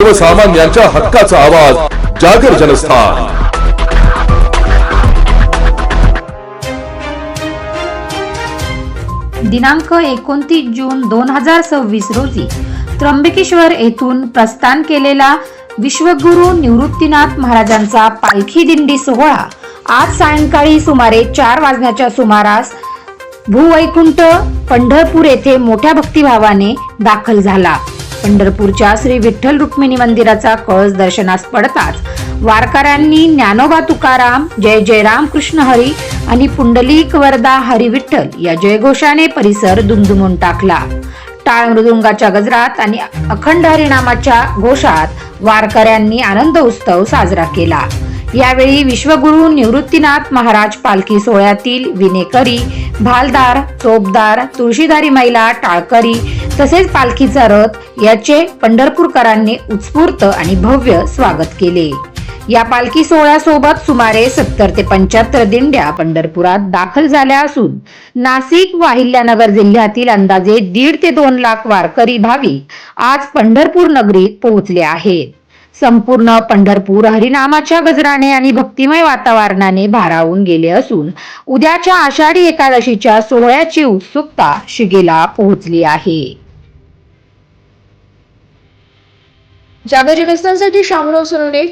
सर्वसामान्यांच्या हक्काचा आवाज जागर जनस्थान। दिनांक 29 जून 2026 रोजी त्र्यंबकेश्वर येथून प्रस्थान केलेला विश्वगुरू निवृत्तीनाथ महाराजांचा पालखी दिंडी सोहळा आज सायंकाळी सुमारे 4 वाजण्याच्या सुमारास भूवैकुंठ पंढरपूर येथे मोठ्या भक्तिभावाने दाखल झाला। पंढरपूरच्या श्री विठ्ठल रुक्मिणी मंदिराचा कळस दर्शनास पडताच वारकऱ्यांनी ज्ञानोबा तुकाराम जय जय राम कृष्ण हरी आणि पुंडलिक वरदा हरी विठ्ठल या जयघोषाने परिसर दुमदुमून टाकला। टाळ मृदुंगाच्या गजरात आणि अखंड हरिनामाच्या घोषात वारकऱ्यांनी आनंद उत्सव साजरा केला। यावेळी विश्वगुरू निवृत्तीनाथ महाराज पालखी सोहळ्यातील विनेकरी, भालदार, चोपदार, तुळशीधारी महिला, टाळकरी तसेच पालखीचा रथ याचे पंढरपूरकरांनी उत्स्फूर्त आणि भव्य स्वागत केले। या पालखी सोहळ्यासोबत सुमारे 70 ते 75 दिंड्या पंढरपुरात दाखल झाल्या असून नाशिक व अहिल्यानगर जिल्ह्यातील अंदाजे 1.5 ते 2 लाख वारकरी भाविक आज पंढरपूर नगरीत पोहोचले आहेत। संपूर्ण पंढरपूर हरिनामाच्या गजराने आणि भक्तिमय वातावरणाने भारावून गेले असून उद्याच्या आषाढी एकादशीच्या सोहळ्याची उत्सुकता शिगेला पोहोचली आहे। जागर जनस्थानसाठी शामराव सोनवणे,